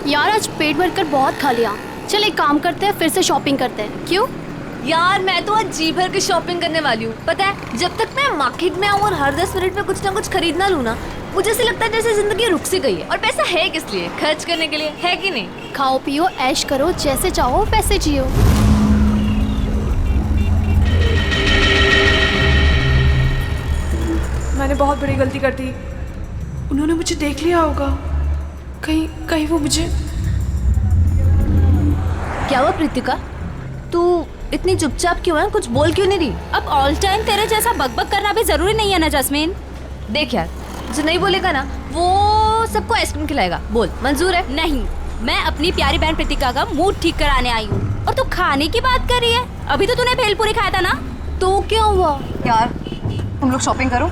यार आज पेट भर कर बहुत खा लिया। चल एक काम करते हैं, फिर से शॉपिंग करते हैं। क्यों? यार मैं तो आज जी भर की शॉपिंग करने वाली हूँ। पता है, जब तक मैं मार्केट में आऊँ और हर 10 मिनट में कुछ ना कुछ खरीदना लूँ ना, मुझे ऐसे लगता है जैसे जिंदगी रुक सी गई है। और पैसा है किस लिए? खर्च करने के लिए, है कि नहीं? खाओ पियो ऐश करो, जैसे चाहो वैसे जियो। मैंने बहुत बड़ी गलती कर दी। उन्होंने मुझे देख लिया होगा। कहीं वो मुझे। क्या हुआ प्रीतिका, तू इतनी चुपचाप क्यों है? कुछ बोल क्यों नहीं रही? अब ऑल टाइम तेरे जैसा बकबक करना भी जरूरी नहीं है ना जैस्मीन। देख यार, जो नहीं बोलेगा ना वो सबको आइसक्रीम खिलाएगा। बोल, मंजूर है? नहीं, मैं अपनी प्यारी बहन प्रीतिका का मूड ठीक कराने आई हूँ और तू खाने की बात कर रही है। अभी तो तूने भेलपूरी खाया था ना। तो क्या हुआ? यार तुम लोग शॉपिंग करो,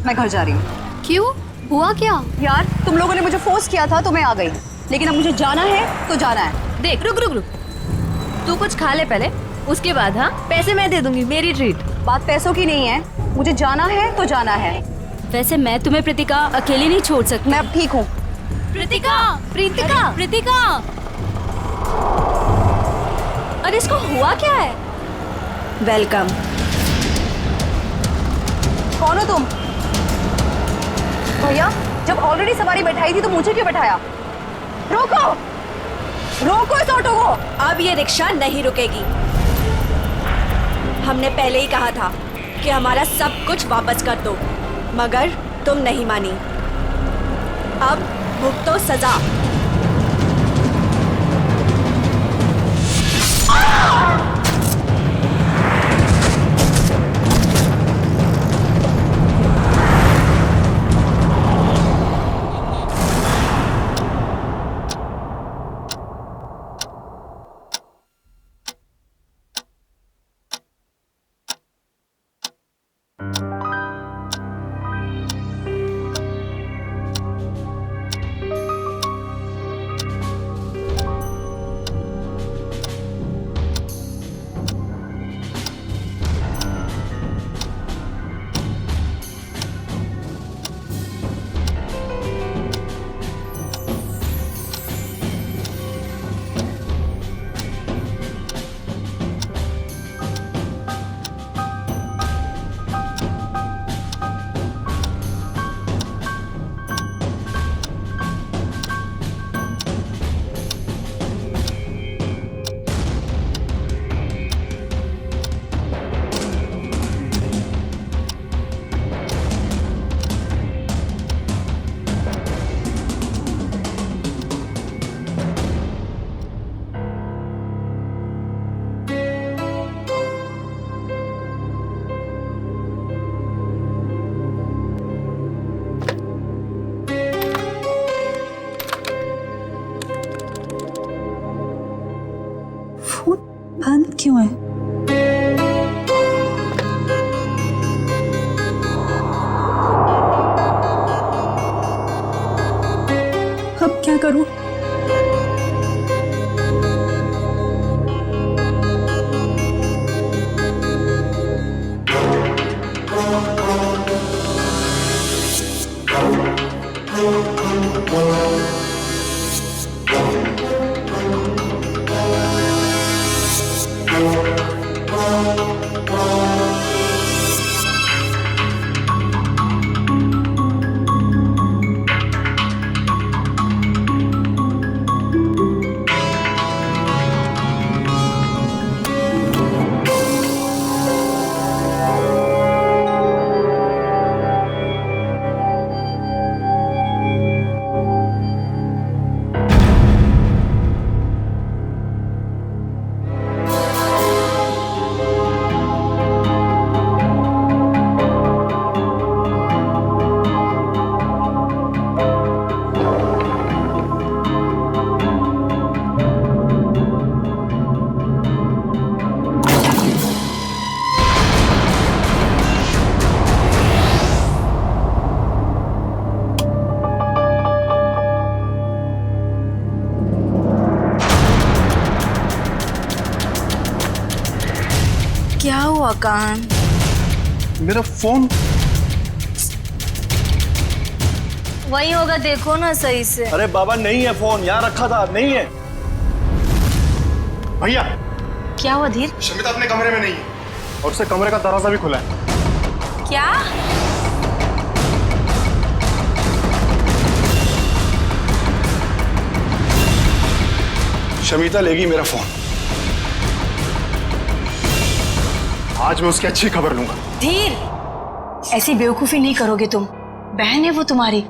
मैं घर जा रही हूँ। क्यों, हुआ क्या? यार तुम लोगों ने मुझे फोर्स किया था तो मैं आ गई, लेकिन अब मुझे जाना है तो जाना है। देख, रुक रुक रुक, तू कुछ खा ले पहले, उसके बाद हाँ पैसे मैं दे दूंगी, मेरी ट्रीट। बात पैसों की नहीं है, मुझे जाना है तो जाना है। वैसे मैं तुम्हें प्रीतिका अकेली नहीं छोड़ सकती। मैं अब ठीक हूँ। प्रीतिका, प्रीतिका, प्रीतिका, अरे इसको हुआ क्या है? वेलकम। कौन हो तुम? भैया, जब ऑलरेडी सवारी बैठाई थी तो मुझे क्यों बैठाया? रोको, रोको इस ऑटो को। अब ये रिक्शा नहीं रुकेगी। हमने पहले ही कहा था कि हमारा सब कुछ वापस कर दो, मगर तुम नहीं मानी। अब भुगतो सजा। फोन बंद क्यों है? अब क्या करूं? क्या हुआ कान? मेरा फोन वही होगा, देखो ना सही से। अरे बाबा नहीं है फोन, यहाँ रखा था, नहीं है। भैया क्या हुआ धीर? शमिता अपने कमरे में नहीं है और उससे कमरे का दरवाजा भी खुला है। क्या? शमिता लेगी मेरा फोन। आज मैं उसकी अच्छी खबर लूंगा। धीर, ऐसी बेवकूफी नहीं करोगे तुम। बहन है वो तुम्हारी।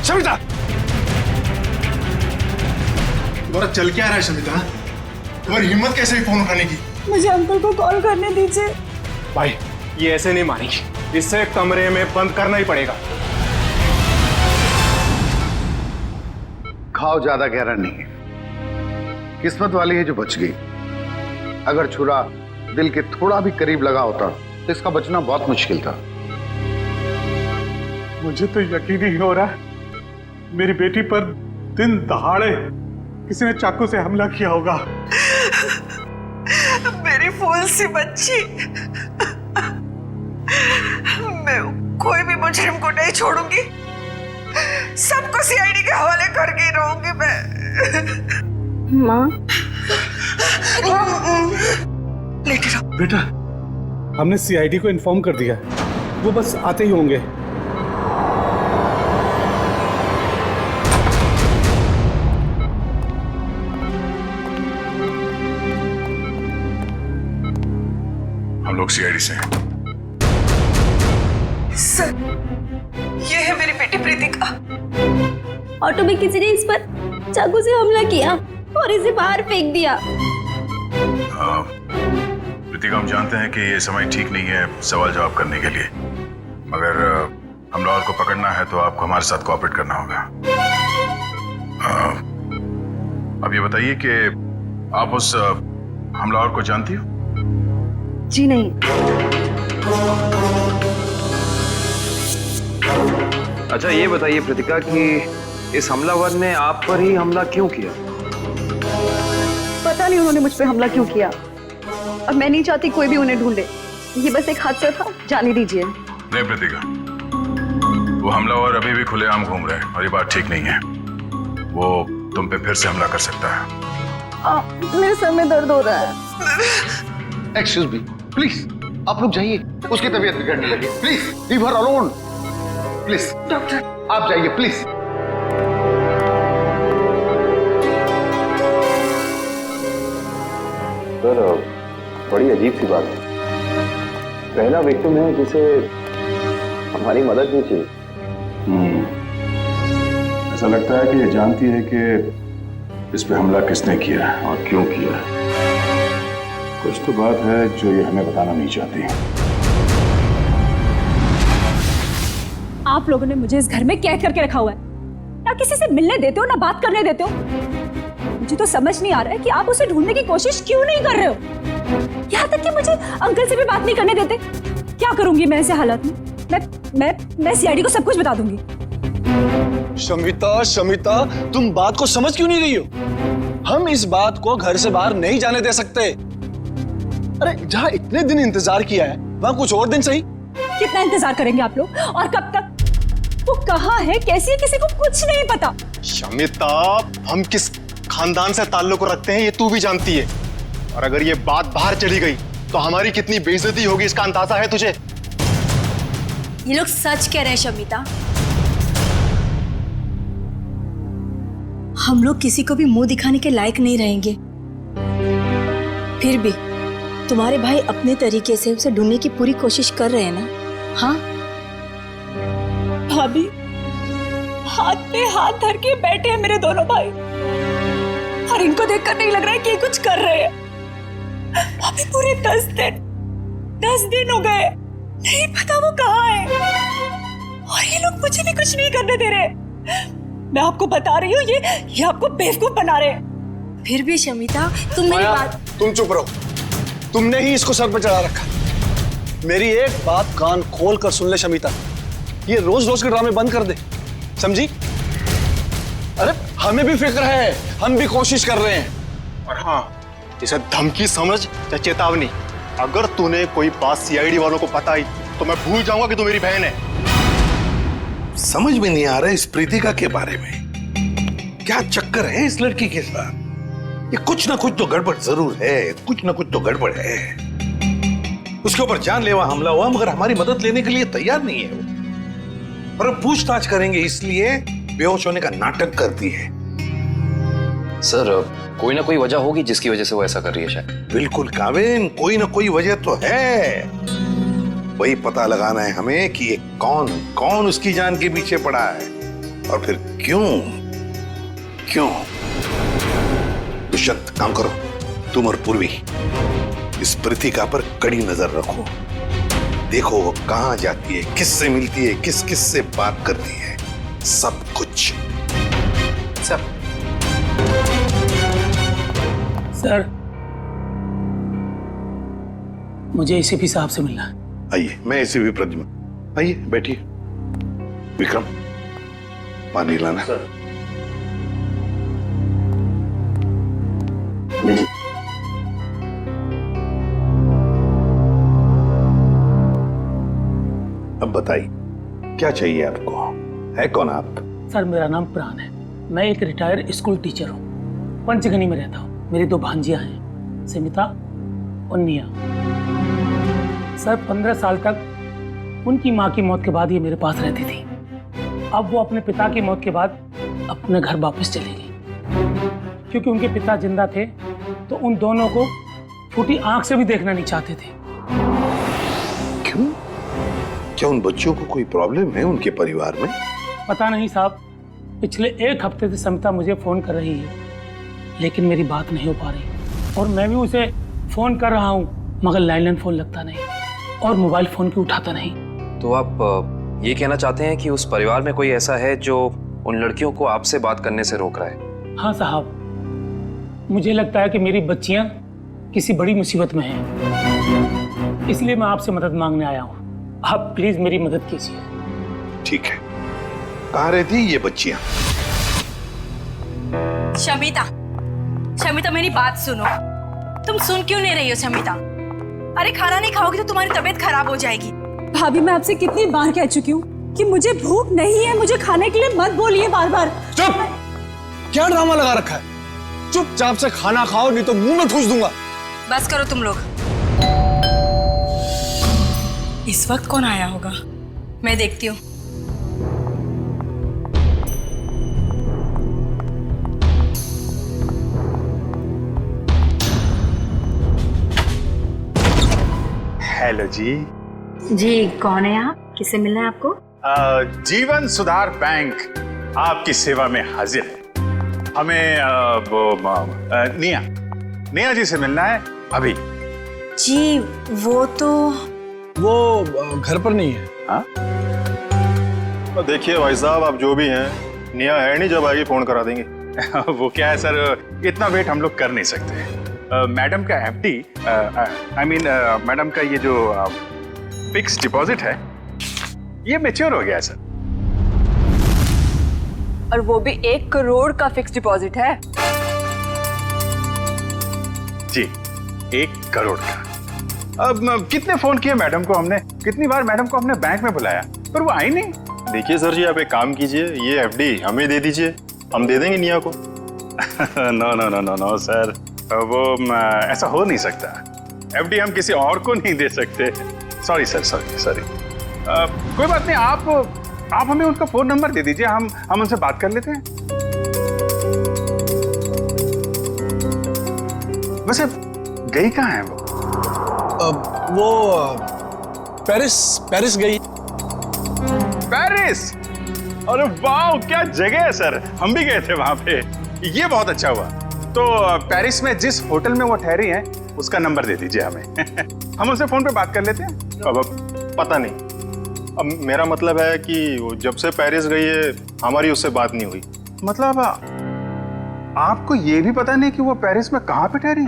शमिता, तुम्हारा चल क्या रहा है शमिता? तुम्हारी हिम्मत कैसे हुई फोन उठाने की? मुझे अंकल को कॉल करने दीजिए। भाई ये ऐसे नहीं मानेगी, इससे कमरे में बंद करना ही पड़ेगा। घाव ज्यादा गहरा नहीं है, किस्मत वाली है जो बच गई। अगर छुरा दिल के थोड़ा भी करीब लगा होता तो इसका बचना बहुत मुश्किल था। मुझे तो यकीन ही नहीं हो रहा है मेरी बेटी पर दिन दहाड़े किसी ने चाकू से हमला किया होगा। मेरी फूल सी बच्ची, मैं कोई भी मुजरिम को नहीं छोड़ूंगी। सबको सीआईडी के हवाले करके रहूंगी मैं। माँ, लेटे रहो। बेटा, हमने सीआईडी को इन्फॉर्म कर दिया, वो बस आते ही होंगे। हम लोग सीआईडी से हैं। सर, ये है मेरी बेटी प्रीतिका। ऑटो में किसी ने इस पर चाकू से हमला किया और इसे बाहर फेंक दिया। प्रीतिका, हम जानते हैं कि ये समय ठीक नहीं है सवाल जवाब करने के लिए, मगर हमलावर को पकड़ना है तो आपको हमारे साथ कोऑपरेट करना होगा। अब ये बताइए कि आप उस हमलावर को जानती हो? जी नहीं। अच्छा ये बताइए प्रीतिका कि इस हमलावर ने आप पर ही हमला क्यों किया? पता नहीं उन्होंने मुझ पे हमला क्यों किया, और मैं नहीं चाहती कोई भी उन्हें ढूंढे। ये बस एक हादसा था, जाने दीजिए। नहीं प्रीतिका, वो हमलावर अभी भी खुलेआम घूम रहे हैं और ये बात ठीक नहीं है। वो तुम पे फिर से हमला कर सकता है। मेरे सर में दर्द हो रहा है। एक्सक्यूज मी, प्लीज आप लोग जाइए, उसकी तबीयत बिगड़ने लगी। Please leave her alone. Please doctor, आप जाइए प्लीज। सर, बड़ी अजीब सी बात है। पहला विक्टिम है जिसे हमारी मदद नहीं चाहिए। ऐसा लगता है कि ये जानती है कि इस पे हमला किसने किया और क्यों किया। कुछ तो बात है जो ये हमें बताना नहीं चाहती। आप लोगों ने मुझे इस घर में कैद करके रखा हुआ है। ना किसी से मिलने देते हो, ना बात करने देते हो। मुझे तो समझ नहीं आ रहा है कि आप उसे ढूंढने की कोशिश क्यों नहीं कर रहे हो। यहाँ तक कि मुझे अंकल से भी बात नहीं करने देते। क्या करूंगी मैं ऐसे हालात में? मैं सीआईडी को सब कुछ बता दूंगी। शमिता, तुम बात को समझ क्यों नहीं रही हो? हम इस बात को घर से बाहर नहीं जाने दे सकते। अरे जहाँ इतने दिन इंतजार किया है वहाँ कुछ और दिन सही। कितना इंतजार करेंगे आप लोग, और कब तक? वो कहाँ है, कैसी है, किसी को कुछ नहीं पता। शमिता, हम किस खानदान से ताल्लुक रखते हैं ये तू भी जानती है, और अगर ये बात बाहर चली गई तो हमारी कितनी बेइज्जती होगी इसका अंदाजा है तुझे? ये लोग सच कह रहे हैं शमिता। हम लोग किसी को भी मुंह दिखाने के लायक नहीं रहेंगे। फिर भी तुम्हारे भाई अपने तरीके से उसे ढूंढने की पूरी कोशिश कर रहे हैं ना? हाँ भाभी, हाथ पे हाथ धर के बैठे हैं मेरे दोनों भाई, और इनको देखकर नहीं लग रहा है कि ये कुछ कर रहे हैं। भाभी, पूरे 10 दिन हो गए, नहीं पता वो कहाँ है, और ये लोग मुझे भी कुछ नहीं करने दे रहे। मैं आपको बता रही हूँ, ये आपको बेवकूफ बना रहे हैं। फिर भी शमिता, तुम मेरी बात। तुम चुप रहो। तुमने ही इसको सर पर चढ़ा रखा। मेरी एक बात कान खोल कर सुन ले शमिता, ये रोज रोज के ड्रामे बंद कर दे, समझी? अरे हमें भी फिक्र है, हम भी कोशिश कर रहे हैं। और हाँ, इसे धमकी समझ या चेतावनी। अगर तूने कोई बात सीआईडी वालों को बताई तो मैं भूल जाऊंगा कि तू मेरी बहन है। समझ में नहीं आ रहा इस प्रीतिका के बारे में, क्या चक्कर है इस लड़की के साथ? ये कुछ ना कुछ तो गड़बड़ जरूर है, कुछ ना कुछ तो गड़बड़ है। उसके ऊपर जानलेवा हमला हुआ मगर हमारी मदद लेने के लिए तैयार नहीं है वो। और हम पूछताछ करेंगे इसलिए बेहोश होने का नाटक करती है। सर कोई ना कोई वजह होगी जिसकी वजह से वो ऐसा कर रही है शायद। बिल्कुल काविन, कोई ना कोई वजह तो है। वही पता लगाना है हमें कि ये कौन कौन उसकी जान के पीछे पड़ा है और फिर क्यों क्यों। दुष्यंत, काम करो, तुम और पूर्वी इस प्रीतिका पर कड़ी नजर रखो। देखो वो कहां जाती है, किससे मिलती है, किस किस से बात करती है, सब कुछ। सर सर मुझे एसीपी साहब से मिलना है। आइए, मैं एसीपी प्रद्युम्न, आइए बैठिए। विक्रम, पानी लाना। सर। अब बताइए क्या चाहिए आपको, है कौन आप? सर मेरा नाम प्राण है, मैं एक रिटायर्ड स्कूल टीचर हूँ, पंचगनी में रहता हूँ। मेरी 2 भांजियां हैं, स्मिता और निया। सर 15 साल तक उनकी माँ की मौत के बाद ये मेरे पास रहती थी। अब वो अपने पिता की मौत के बाद अपने घर वापस चली गई, क्योंकि उनके पिता जिंदा थे तो उन दोनों को फूटी आंख से भी देखना नहीं चाहते थे। क्यों? क्या उन बच्चों को कोई प्रॉब्लम है उनके परिवार में? पता नहीं साहब, पिछले 1 हफ्ते से समिता मुझे फोन कर रही है लेकिन मेरी बात नहीं हो पा रही, और मैं भी उसे फोन कर रहा हूँ मगर लैंडलाइन फोन लगता नहीं और मोबाइल फोन भी उठाता नहीं। तो आप ये कहना चाहते हैं कि उस परिवार में कोई ऐसा है जो उन लड़कियों को आपसे बात करने से रोक रहा है? हाँ साहब, मुझे लगता है कि मेरी बच्चियां किसी बड़ी मुसीबत में हैं, इसलिए मैं आपसे मदद मांगने आया हूँ। आप प्लीज मेरी मदद कीजिए। ठीक है, कहाँ रहती ये बच्चियां? शमिता, शमिता मेरी बात सुनो। तुम सुन क्यों नहीं रही हो शमिता? अरे खाना नहीं खाओगी तो तुम्हारी तबीयत खराब हो जाएगी। भाभी मैं आपसे कितनी बार कह चुकी हूँ कि मुझे भूख नहीं है, मुझे खाने के लिए मत बोलिए बार बार। चुप! क्या ड्रामा लगा रखा है? चुपचाप से खाना खाओ नहीं तो मुंह में ठूस दूंगा। बस करो तुम लोग। इस वक्त कौन आया होगा, मैं देखती हूँ। हेलो जी। जी कौन है आप, किससे मिलना है आपको? जीवन सुधार बैंक आपकी सेवा में हाजिर है। हमें निया जी से मिलना है अभी। जी वो घर पर नहीं है। हाँ? देखिए भाई साहब, आप जो भी हैं, निया है नहीं, जब आएगी फोन करा देंगे। वो क्या है सर, इतना वेट हम लोग कर नहीं सकते। मैडम का एफडी, आई मीन मैडम का ये जो फिक्स डिपॉजिट है ये मैच्योर हो गया है सर। और वो भी 1 करोड़ का फिक्स डिपॉजिट है। जी 1 करोड़ का। अब कितने फोन किए मैडम को हमने, कितनी बार मैडम को हमने बैंक में बुलाया पर वो आई नहीं। देखिए सर जी, आप एक काम कीजिए, ये एफडी हमें दे दीजिए, हम दे देंगे निया को। No no no no no sir, वो ऐसा हो नहीं सकता। एफडी हम किसी और को नहीं दे सकते। Sorry sir, sorry. कोई बात नहीं, आप हमें उनका फोन नंबर दे दीजिए, हम उनसे बात कर लेते हैं। वैसे गई कहाँ है वो? वो पेरिस गई। पेरिस? अरे वाह, क्या जगह है सर, हम भी गए थे वहां पे। ये बहुत अच्छा हुआ। तो पेरिस में जिस होटल में वो ठहरी हैं उसका नंबर दे दीजिए हमें। हम उनसे फोन पे बात कर लेते हैं। अब पता नहीं, अब मेरा मतलब है कि वो जब से पेरिस गई है हमारी उससे बात नहीं हुई। मतलब आपको ये भी पता नहीं कि वो पेरिस में कहाँ पे ठहरी?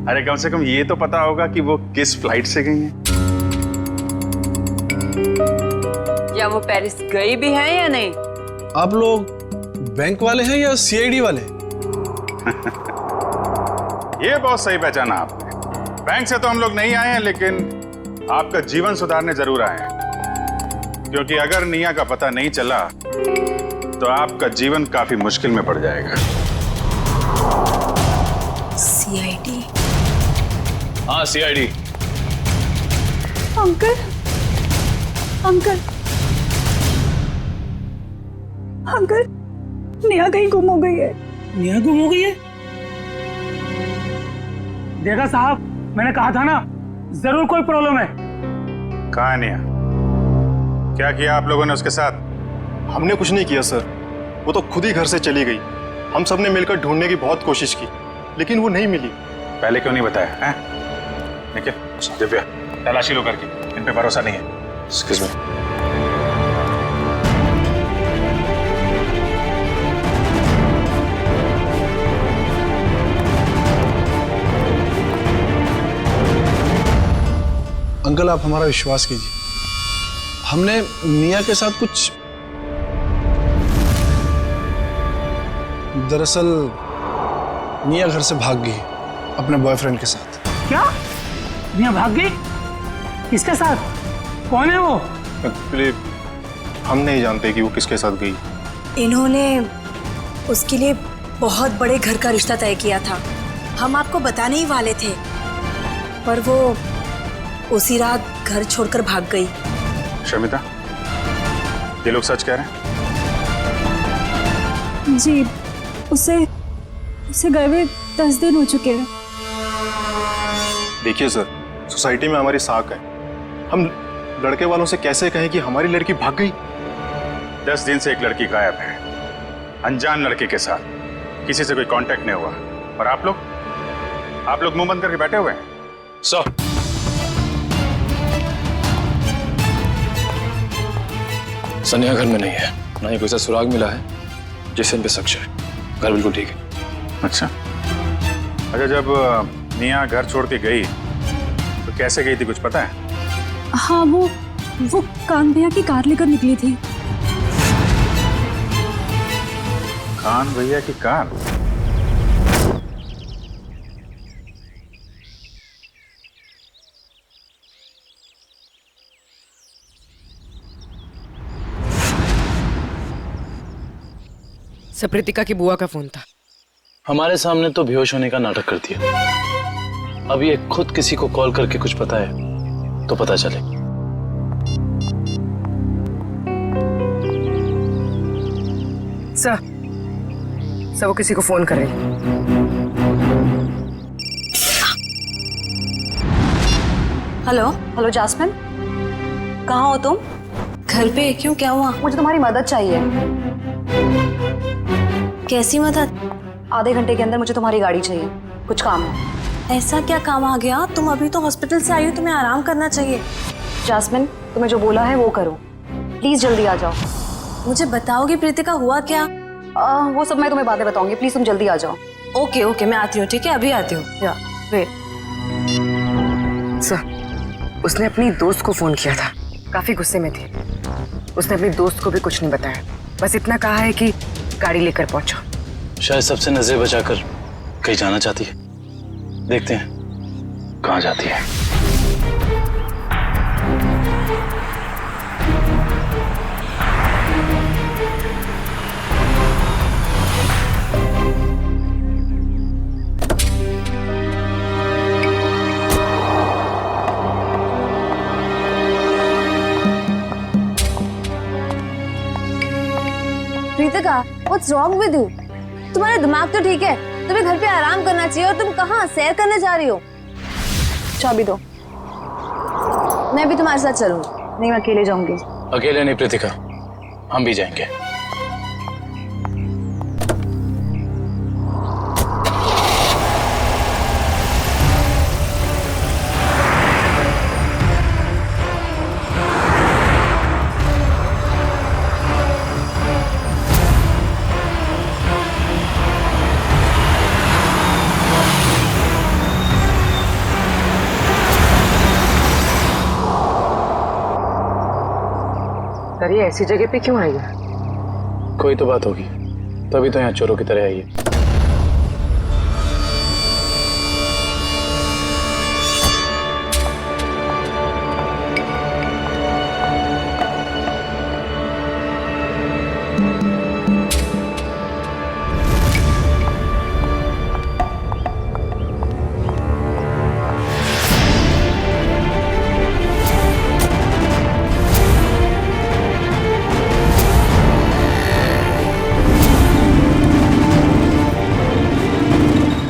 अरे कम से कम ये तो पता होगा कि वो किस फ्लाइट से गई हैं। या वो पेरिस गई भी है या नहीं? आप लोग बैंक वाले हैं या सीआईडी वाले? ये बहुत सही पहचाना आपने। बैंक से तो हम लोग नहीं आए हैं, लेकिन आपका जीवन सुधारने जरूर आए हैं। क्योंकि अगर निया का पता नहीं चला तो आपका जीवन काफी मुश्किल में पड़ जाएगा। सीआईडी? हाँ CID. Uncle, uncle, uncle, Neha कहीं गुम हो गई है। नेहा गुम हो गई है? देखा साहब, मैंने कहा था ना, जरूर कोई प्रॉब्लम है। कहाँ है निया? क्या किया आप लोगों ने उसके साथ? हमने कुछ नहीं किया सर, वो तो खुद ही घर से चली गई। हम सब ने मिलकर ढूंढने की बहुत कोशिश की, लेकिन वो नहीं मिली। पहले क्यों नहीं बताया हैं? निखिल, दिव्या, तलाशी लो करके, इन पे भरोसा नहीं है। Excuse me. अंकल आप हमारा विश्वास कीजिए, हमने निया के साथ कुछ, दरअसल निया घर से भाग गई अपने बॉयफ्रेंड के साथ। क्या? निया भाग गई? किसके साथ? कौन है वो? एक्चुअली हम नहीं जानते कि वो किसके साथ गई। इन्होंने उसके लिए बहुत बड़े घर का रिश्ता तय किया था। हम आपको बताने ही वाले थे, पर वो उसी रात घर छोड़कर भाग गई। शमिता, ये लोग सच कह रहे हैं? जी, उसे गए हुए 10 दिन हो चुके हैं। देखिए सर, सोसाइटी में हमारी साख है। हम लड़के वालों से कैसे कहें कि हमारी लड़की भाग गई? 10 दिन से एक लड़की गायब है, अनजान लड़के के साथ, किसी से कोई कांटेक्ट नहीं हुआ। और आप लोग मुंह बंद करके बैठे हुए हैं। सर, सनिया घर में नहीं है, ना ही कोई सा सुराग मिला है जिससे इन पे शक है। घर बिल्कुल ठीक है। अच्छा, जब निया घर छोड़ के गई तो कैसे गई थी, कुछ पता है? हाँ, वो कान भैया की कार लेकर निकली थी। कान भैया की कार? सप्रीतिका की बुआ का फोन था। हमारे सामने तो बेहोश होने का नाटक कर दिया। अब ये खुद किसी को कॉल करके कुछ पता है तो पता चले। सर वो किसी को फोन करे। हेलो जास्मिन, कहाँ हो तुम? घर पे? क्यों, क्या हुआ? मुझे तुम्हारी मदद चाहिए। कैसी मदद? आधे घंटे के अंदर मुझे तुम्हारी गाड़ी चाहिए, कुछ काम है। ऐसा क्या काम आ गया? तुम अभी तो हॉस्पिटल से आई हो, तुम्हें आराम करना चाहिए। जास्मिन, तुम्हें जो बोला है वो करो, प्लीज जल्दी आ जाओ। मुझे बताओगी प्रीतिका हुआ क्या? वो सब मैं तुम्हें बातें बताऊंगी, प्लीज तुम जल्दी आ जाओ। ओके मैं आती हूँ, ठीक है, अभी आती हूँ। या वेट। सर, उसने अपनी दोस्त को फोन किया था, काफी गुस्से में थी। उसने अपनी दोस्त को भी कुछ नहीं बताया, बस इतना कहा है कि गाड़ी लेकर पहुंचो। शायद सबसे नजर बचाकर कहीं जाना चाहती है। देखते हैं कहाँ जाती है। Preetika, what's wrong with you? तुम्हारा दिमाग तो ठीक है, तुम्हें घर पे आराम करना चाहिए और तुम कहाँ सैर करने जा रही हो? चाबी दो। मैं भी तुम्हारे साथ चलूंगी। नहीं, मैं अकेले जाऊंगी। अकेले नहीं प्रीतिका, हम भी जाएंगे। पर ये ऐसी जगह पे क्यों आई है? कोई तो बात होगी, तभी तो यहाँ चोरों की तरह आई है।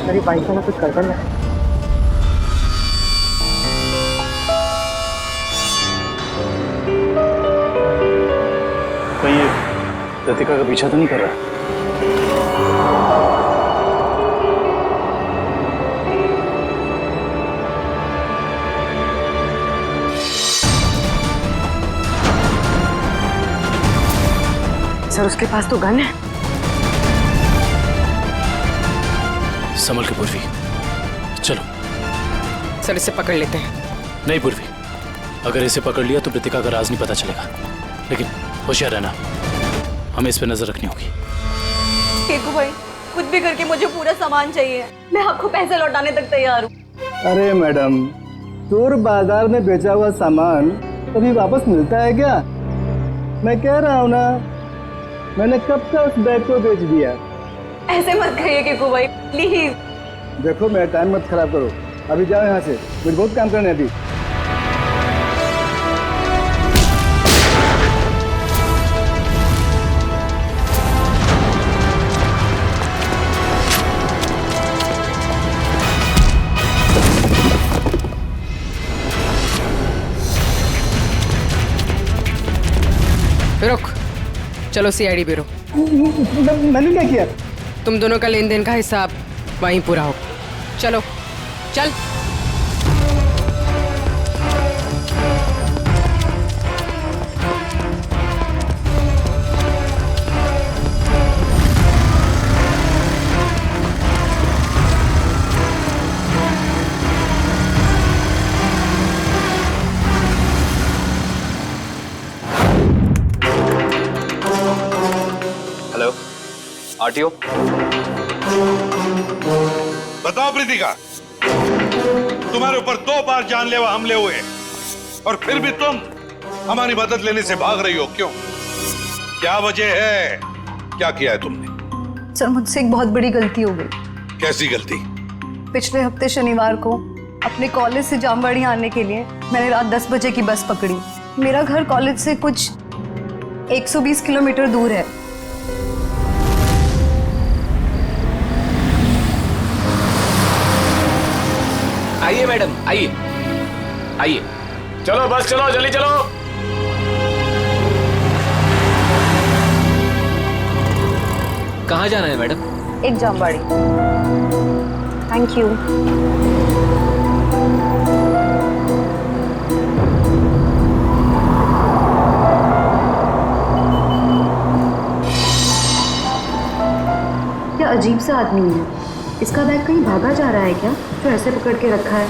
मेरी बाइक वाला कुछ कर देना। कहीं ये कृतिका का पीछा तो नहीं कर रहा? सर उसके पास तो गन है। संभल के पूर्वी, चलो। सर इसे पकड़ लेते हैं। नहीं पूर्वी, अगर इसे पकड़ लिया तो कृतिका का राज नहीं पता चलेगा, लेकिन होशियार रहना, हमें इस पे नजर रखनी होगी। केकू भाई, कुछ भी करके मुझे पूरा सामान चाहिए, मैं आपको पैसे लौटाने तक तैयार हूँ। अरे मैडम, चोर बाजार में बेचा हुआ सामान कभी वापस मिलता है क्या? मैं कह रहा हूँ ना, मैंने कब का उस बैग को बेच दिया। ऐसे मत कहिए केकू भाई, प्लीज। देखो मेरा टाइम मत खराब करो, अभी जाओ यहाँ से, मुझे बहुत काम करना है अभी। रुक, चलो सीआईडी ब्यूरो। मैंने क्या किया? तुम दोनों का लेन देन का हिसाब वहीं पूरा हो। चलो चल। Hello, RTO. बताओ प्रीतिका, तुम्हारे ऊपर 2 बार जानलेवा हमले हुए और फिर भी तुम हमारी मदद लेने से भाग रही हो, क्यों? क्या वजह है? क्या किया है तुमने? सर मुझसे एक बहुत बड़ी गलती हो गई। कैसी गलती? पिछले हफ्ते शनिवार को अपने कॉलेज से जामवाड़ी आने के लिए मैंने रात 10 बजे की बस पकड़ी। मेरा घर कॉलेज से कुछ 120 किलोमीटर दूर है। आइए मैडम, आइए आइए। चलो बस चलो, जल्दी चलो। कहाँ जाना है मैडम? एक जामवाड़ी। Thank you. क्या अजीब सा आदमी है। इसका बैग कहीं भागा जा रहा है क्या, जो ऐसे पकड़ के रखा है?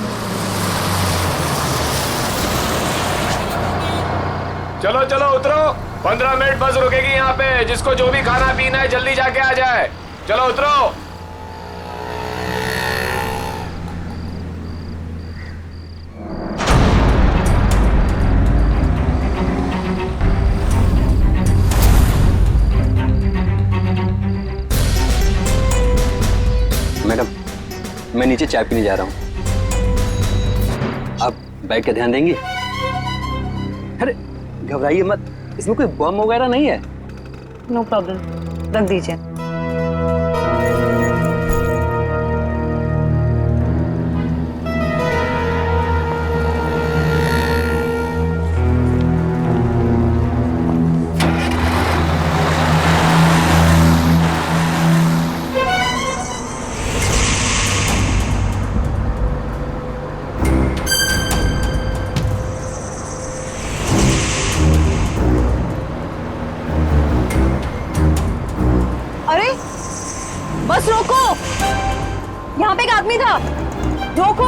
चलो चलो उतरो, 15 मिनट बस रुकेगी यहाँ पे। जिसको जो भी खाना पीना है जल्दी जाके आ जाए। चलो उतरो। मैडम, मैं नीचे चाय पीने जा रहा हूँ, आप बैग का ध्यान देंगी? अरे घबराइए मत, इसमें कोई बम वगैरह नहीं है। नो प्रॉब्लम, रख दीजिए। बस रोको, यहाँ पे एक आदमी था, रोको।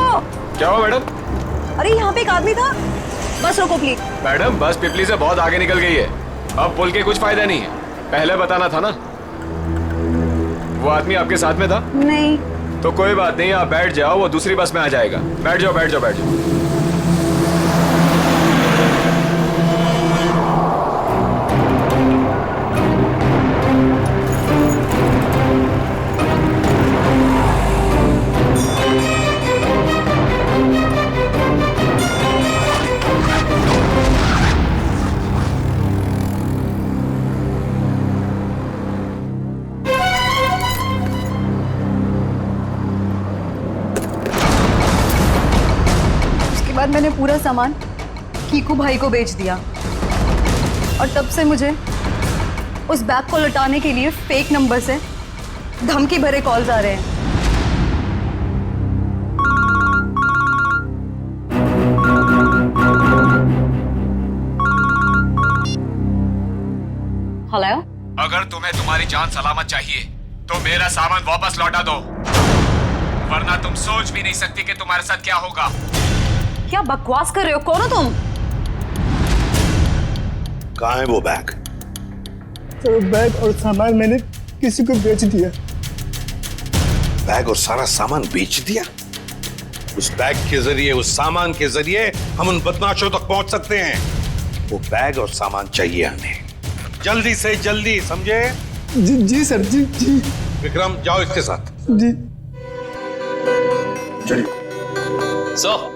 क्या हुआ मैडम? अरे यहाँ पे एक आदमी था, बस रोको प्लीज। मैडम बस पिपली से बहुत आगे निकल गई है। अब बोल के कुछ फायदा नहीं है, पहले बताना था ना। वो आदमी आपके साथ में था? नहीं। तो कोई बात नहीं, आप बैठ जाओ, वो दूसरी बस में आ जाएगा। बैठ जाओ बैठ जाओ बैठ जाओ। मैंने पूरा सामान कीकू भाई को बेच दिया और तब से मुझे उस बैग को लौटाने के लिए फेक नंबर से धमकी भरे कॉल्स आ रहे हैं। हेलो, अगर तुम्हें तुम्हारी जान सलामत चाहिए तो मेरा सामान वापस लौटा दो, वरना तुम सोच भी नहीं सकती कि तुम्हारे साथ क्या होगा। क्या बकवास कर रहे हो? कौन हो तुम? कहाँ है वो बैग? तो बैग और सामान मैंने किसी को बेच दिया। बैग और सारा सामान बेच दिया? उस बैग के जरिए, उस सामान के जरिए हम उन बदमाशों तक पहुंच सकते हैं। वो बैग और सामान चाहिए हमें, जल्दी से जल्दी, समझे? जी सर, जी। विक्रम, जाओ इसके साथ। जी चलिए। सर,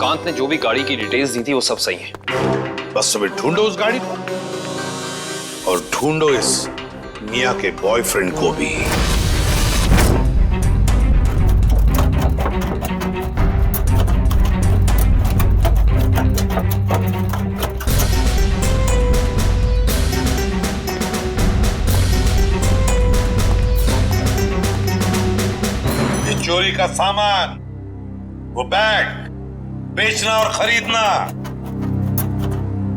कांत ने जो भी गाड़ी की डिटेल्स दी थी वो सब सही है। बस तुम्हें ढूंढो उस गाड़ी को और ढूंढो इस मियां के बॉयफ्रेंड को भी। ये चोरी का सामान, वो बैग बेचना और खरीदना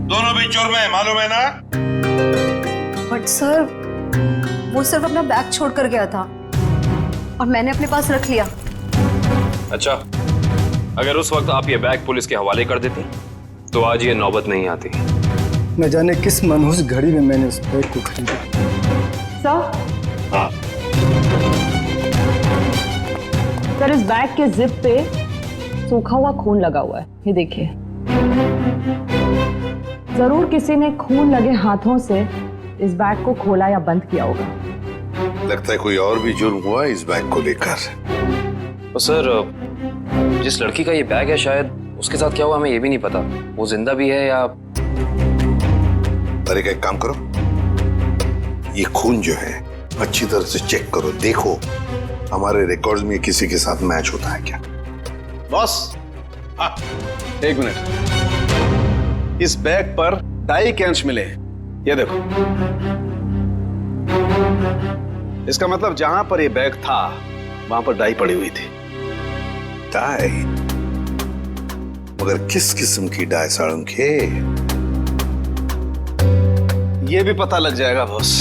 दोनों भी जुर्म है, मालूम है ना? बट सर, वो सिर्फ अपना बैग छोड़ कर गया था और मैंने अपने पास रख लिया। अच्छा, अगर उस वक्त आप ये बैग पुलिस के हवाले कर देती तो आज ये नौबत नहीं आती। न जाने किस मनहूस घड़ी में मैंने उस बैग को खरीदा। सर, इस बैग के जिप पे सूखा हुआ खून लगा हुआ है, ये देखिए। जरूर किसी ने खून लगे हाथों से इस बैग को खोला या बंद किया होगा। लगता है कोई और भी जुर्म हुआ इस बैग को लेकर। तो सर, जिस लड़की का ये बैग है, शायद उसके साथ क्या हुआ हमें ये भी नहीं पता। वो जिंदा भी है या... अरे, एक काम करो, ये खून जो है अच्छी तरह से चेक करो, देखो हमारे रिकॉर्ड्स में किसी के साथ मैच होता है क्या। बॉस, हाँ, एक मिनट। इस बैग पर डाई के अंश मिले हैं, ये देखो। इसका मतलब जहां पर ये बैग था वहां पर डाई पड़ी हुई थी। डाई? मगर किस किस्म की डाई साळुंखे? ये भी पता लग जाएगा बॉस।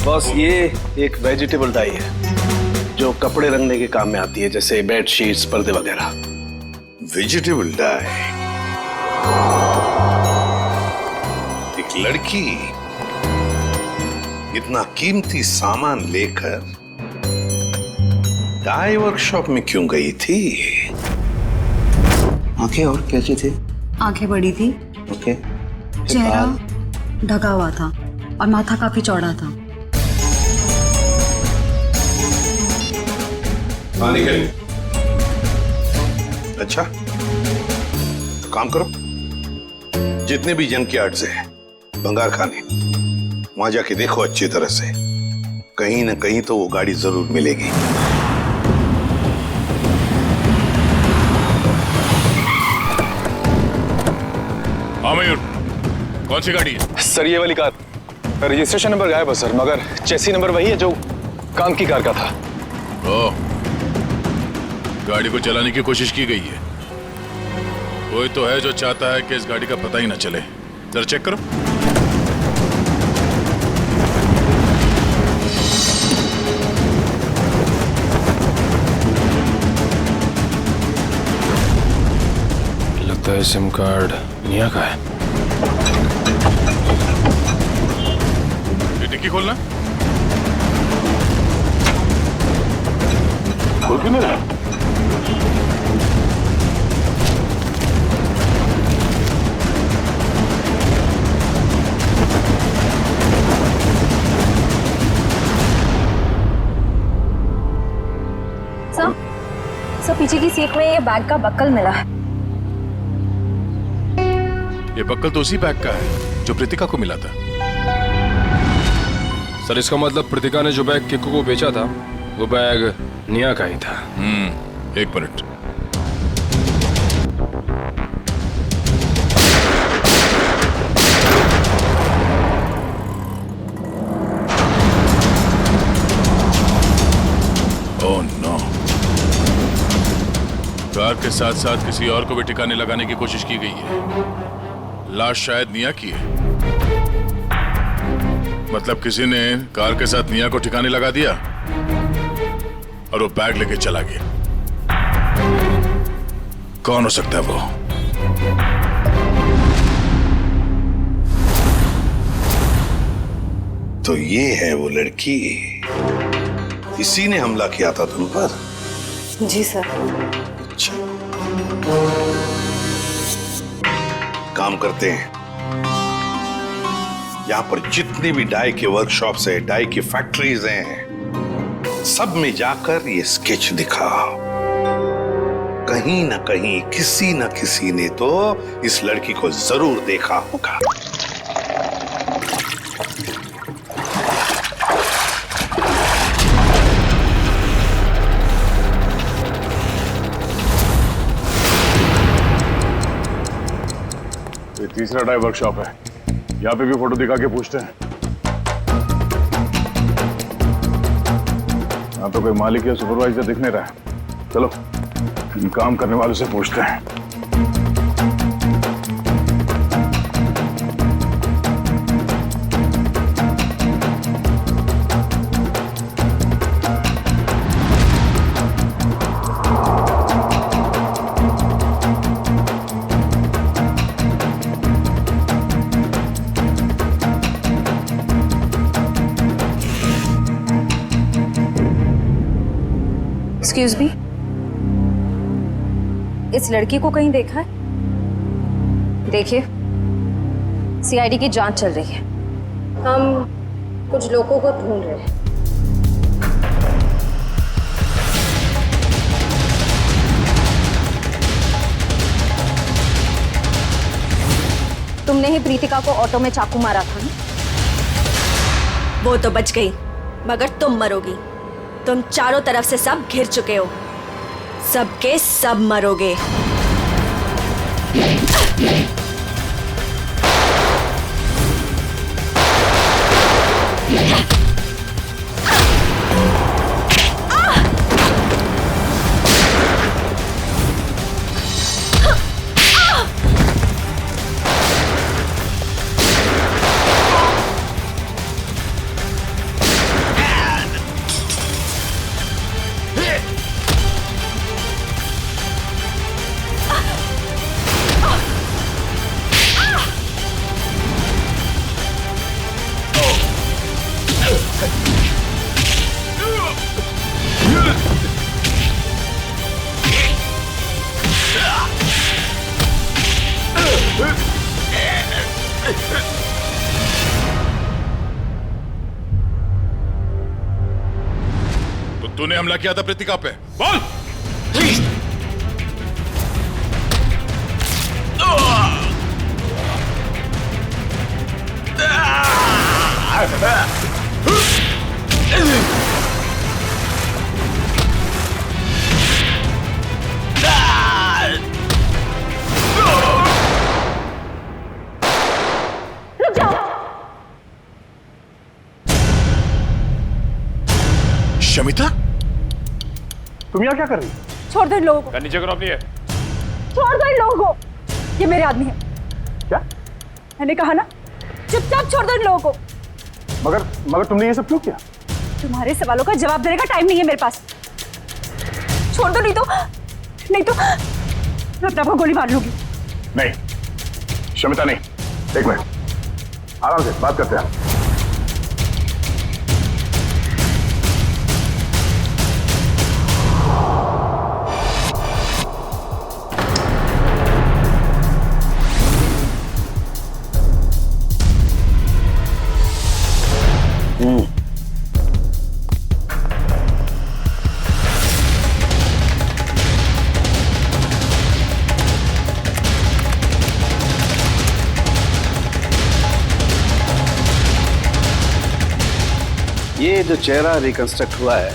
बॉस, ये एक वेजिटेबल डाई है जो कपड़े रंगने के काम में आती है, जैसे बेड शीट्स, पर्दे वगैरह। Vegetable die? एक लड़की इतना कीमती सामान लेकर डाई वर्कशॉप में क्यों गई थी? आंखें और कैसी थी? आंखें बड़ी थी। ओके। चेहरा ढका हुआ था और माथा काफी चौड़ा था। अच्छा, तो काम करो, जितने भी जंक यार्ड्स हैं, भंगार खाने, वहां जाके देखो अच्छी तरह से, कहीं ना कहीं तो वो गाड़ी जरूर मिलेगी। मयूर, कौन सी गाड़ी है? सर ये वाली कार, रजिस्ट्रेशन नंबर गायब है सर, मगर चेसी नंबर वही है जो काम की कार का था। ओह, गाड़ी को चलाने की कोशिश की गई है। कोई तो है जो चाहता है कि इस गाड़ी का पता ही ना चले। जरा चेक करो। लगता है सिम कार्ड निया का है। ये डिक्की खोलना। खोल क्यों नहीं रहा? सर पीछे की सीट में ये बैग का बक्कल मिला है। ये बक्कल तो उसी बैग का है जो प्रीतिका को मिला था। सर इसका मतलब प्रीतिका ने जो बैग किक्कू को बेचा था वो बैग निया का ही था। एक मिनट। ओह नो, कार के साथ साथ किसी और को भी ठिकाने लगाने की कोशिश की गई है। लाश शायद निया की है। मतलब किसी ने कार के साथ निया को ठिकाने लगा दिया और वो बैग लेके चला गया। कौन हो सकता है वो? तो ये है वो लड़की, इसी ने हमला किया था तुम पर? जी सर। अच्छा, काम करते हैं। यहां पर जितनी भी डाई के वर्कशॉप्स है, डाई की फैक्ट्रीज हैं, सब में जाकर ये स्केच दिखाओ। कहीं ना कहीं किसी न किसी ने तो इस लड़की को जरूर देखा होगा। ये तीसरा डाई वर्कशॉप है। यहाँ पे भी फोटो दिखा के पूछते हैं। यहाँ तो कोई मालिक या सुपरवाइजर दिख नहीं रहा है। चलो इन काम करने वालों से पूछते हैं। एक्सक्यूज मी, इस लड़की को कहीं देखा है? देखिए, सीआईडी की जांच चल रही है। हम कुछ लोगों को ढूंढ रहे हैं। तुमने ही प्रीतिका को ऑटो में चाकू मारा था ना? वो तो बच गई, मगर तुम मरोगी। तुम चारों तरफ से सब घिर चुके हो, सबके सब मरोगे। तो तूने हमला किया था प्रीतिका पे, बोल। तुम यहाँ क्या कर रही हो? छोड़ दो इन लोगों को, नीचे करो अपनी है। छोड़ दो इन लोगों को, ये मेरे आदमी है। क्या? मैंने कहा ना, चुपचाप छोड़ दो इन लोगों को। मगर तुमने ये सब क्यों किया? तुम्हारे सवालों का जवाब देने का टाइम नहीं है मेरे पास। छोड़ दो, नहीं तो मैं अपने आप को गोली मार लूंगी। नहीं शमिता नहीं, एक मिनट, आराम से बात करते हैं। ये जो चेहरा रिकंस्ट्रक्ट हुआ है,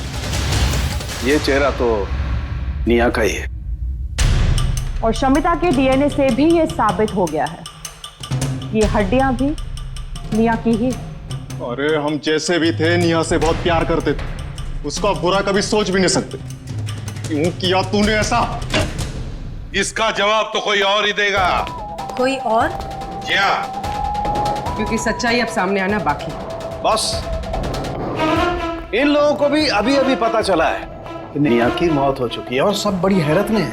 ये चेहरा तो निया का ही है। और शमिता के डीएनए से भी ये साबित हो गया है, ये हड्डियां भी निया की ही। अरे हम जैसे भी थे निया से बहुत प्यार करते थे, उसका बुरा कभी सोच भी नहीं सकते। क्यों किया तूने ऐसा? इसका जवाब तो कोई और ही देगा। कोई और? क्या? क्योंकि सच्चाई अब सामने आना बाकी। बॉस, इन लोगों को भी अभी अभी पता चला है कि निया की मौत हो चुकी है और सब बड़ी हैरत में है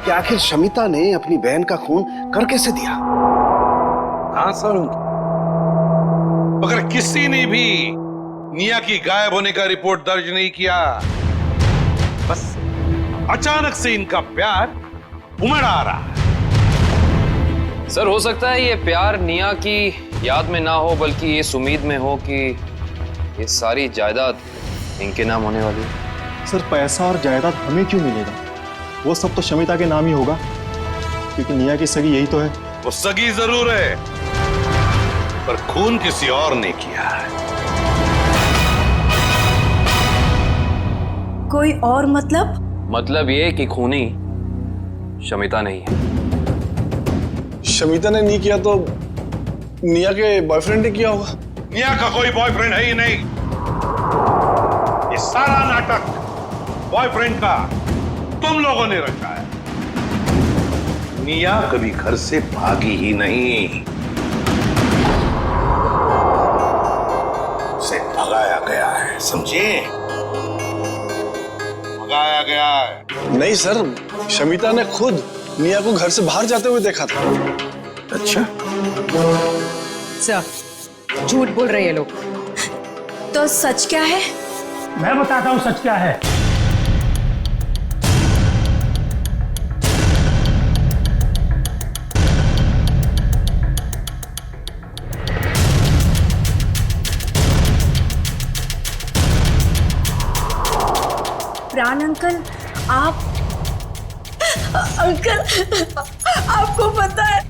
कि आखिर शमिता ने अपनी बहन का खून कर कैसे दिया। हाँ सर, मगर किसी ने भी निया की गायब होने का रिपोर्ट दर्ज नहीं किया। बस अचानक से इनका प्यार उमड़ आ रहा है। सर हो सकता है ये प्यार निया की याद में ना हो, बल्कि इस उम्मीद में हो कि ये सारी जायदाद इनके नाम होने वाली है। सर पैसा और जायदाद हमें क्यों मिलेगा? वो सब तो शमिता के नाम ही होगा, क्योंकि निया की सगी यही तो है। वो सगी जरूर है, पर खून किसी और ने किया है। कोई और मतलब? मतलब ये कि खूनी शमिता नहीं है। शमिता ने नहीं किया तो निया के बॉयफ्रेंड ने किया होगा। निया का कोई बॉयफ्रेंड है ही नहीं। ये सारा नाटक बॉयफ्रेंड का तुम लोगों ने रचा है। निया कभी घर से भागी ही नहीं, उसे भगाया गया है, समझे? भगाया गया है। नहीं सर, शमिता ने खुद निया को घर से बाहर जाते हुए देखा था। अच्छा सर, झूठ बोल रहे हैं लोग। तो सच क्या है? मैं बताता हूँ सच क्या है। प्राण अंकल, आप अंकल, आपको पता है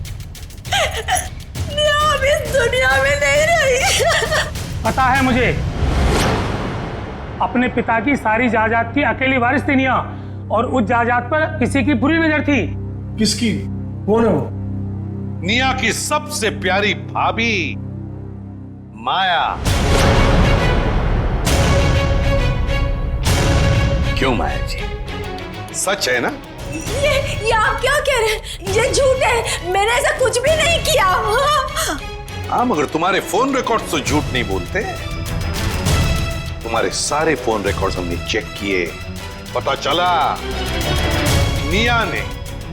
निया अब इस दुनिया में नहीं रही। पता है मुझे, अपने पिता की सारी जायदाद की अकेली वारिस थी निया, और उस जायदाद पर किसी की बुरी नजर थी। किसकी? कौन है वो? निया की सबसे प्यारी भाभी माया। क्यों माया जी, सच है ना? ये आप क्या कह रहे हैं? ये झूठ है, मैंने ऐसा कुछ भी नहीं किया। हाँ, मगर तुम्हारे फोन रिकॉर्ड्स तो झूठ नहीं बोलते। तुम्हारे सारे फोन रिकॉर्ड्स हमने चेक किए, पता चला निया ने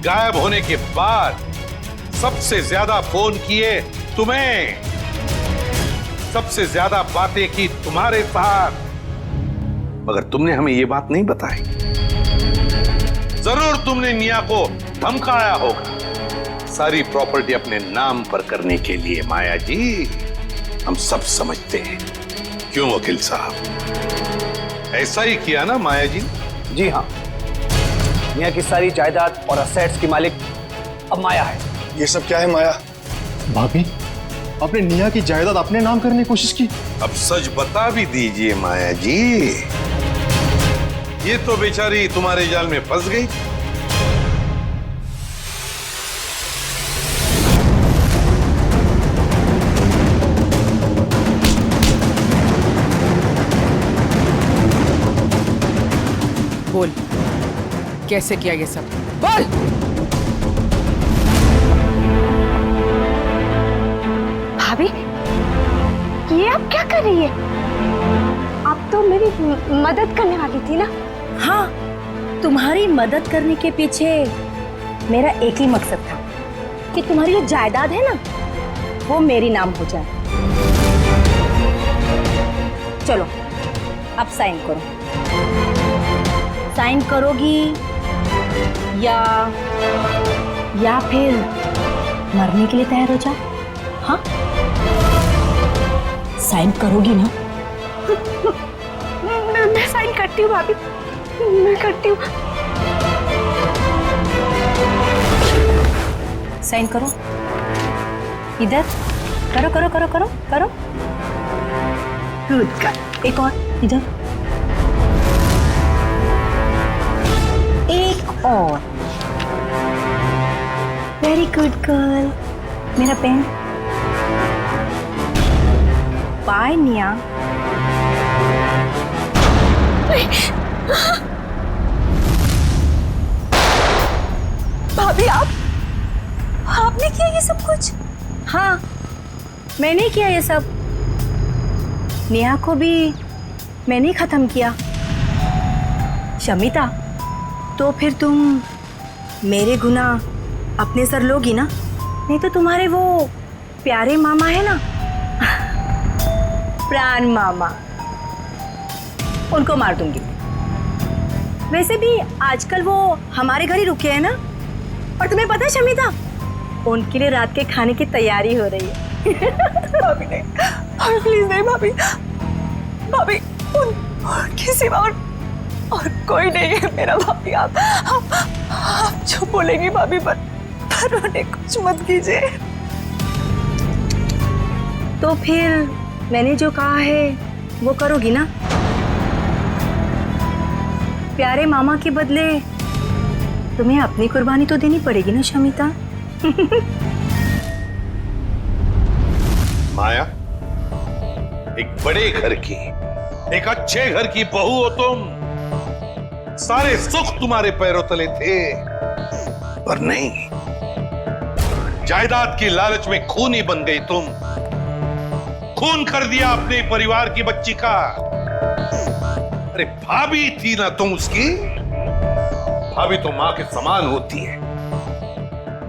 गायब होने के बाद सबसे ज्यादा फोन किए तुम्हें, सबसे ज्यादा बातें की तुम्हारे साथ, मगर तुमने हमें ये बात नहीं बताई। जरूर तुमने निया को धमकाया होगा सारी प्रॉपर्टी अपने नाम पर करने के लिए। माया जी, हम सब समझते हैं। क्यों वकील साहब, ऐसा ही किया ना माया जी? जी हाँ, निया की सारी जायदाद और असेट्स की मालिक अब माया है। ये सब क्या है माया? भाभी, आपने निया की जायदाद अपने नाम करने की कोशिश की। अब सच बता भी दीजिए माया जी, ये तो बेचारी तुम्हारे जाल में फंस गई। बोल, कैसे किया ये सब? बोल। भाभी, ये आप क्या कर रही है? आप तो मेरी मदद करने वाली थी ना? हाँ, तुम्हारी मदद करने के पीछे मेरा एक ही मकसद था कि तुम्हारी जो जायदाद है ना, वो मेरी नाम हो जाए। चलो, अब साइन करो। साइन करोगी या फिर मरने के लिए तैयार हो जाओ? हाँ, साइन करोगी ना? मैं साइन करती हूँ भाभी, मैं करती हूँ। साइन करो, इधर करो करो करो करो करो। Good girl. एक और, इधर। एक और। Very good girl. मेरा पेन। बाय निया। भाभी, आपने किया ये सब कुछ? हाँ, मैंने किया ये सब। नेहा को भी मैंने ही खत्म किया। शमिता, तो फिर तुम मेरे गुनाह अपने सर लोगी ना? नहीं तो तुम्हारे वो प्यारे मामा है ना, प्राण मामा, उनको मार दूंगी। वैसे भी आजकल वो हमारे घर ही रुके हैं ना। और तुम्हें पता है शमिता, उनके लिए रात के खाने की तैयारी हो रही है। भाभी नहीं, भाभी प्लीज नहीं भाभी, भाभी उनके सिवा और कोई नहीं है मेरा। भाभी आप जो बोलेंगी भाभी, पर उन्हें कुछ मत कीजिए। तो फिर मैंने जो कहा है वो करोगी ना? प्यारे मामा के बदले तुम्हें अपनी कुर्बानी तो देनी पड़ेगी ना शमिता? माया, एक बड़े घर की, एक अच्छे घर की बहू हो तुम। सारे सुख तुम्हारे पैरों तले थे, पर नहीं, जायदाद की लालच में खूनी बन गई तुम। खून कर दिया अपने परिवार की बच्ची का। अरे भाभी थी ना तुम उसकी? भाभी तो मां के समान होती है,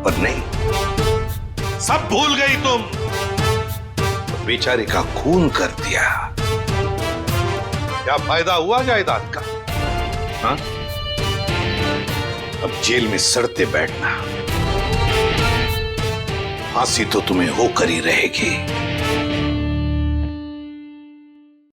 पर नहीं, सब भूल गई तुम। बेचारे का खून कर दिया। क्या फायदा हुआ जायदाद का? हाँ? अब जेल में सड़ते बैठना, फांसी तो तुम्हें होकर ही रहेगी।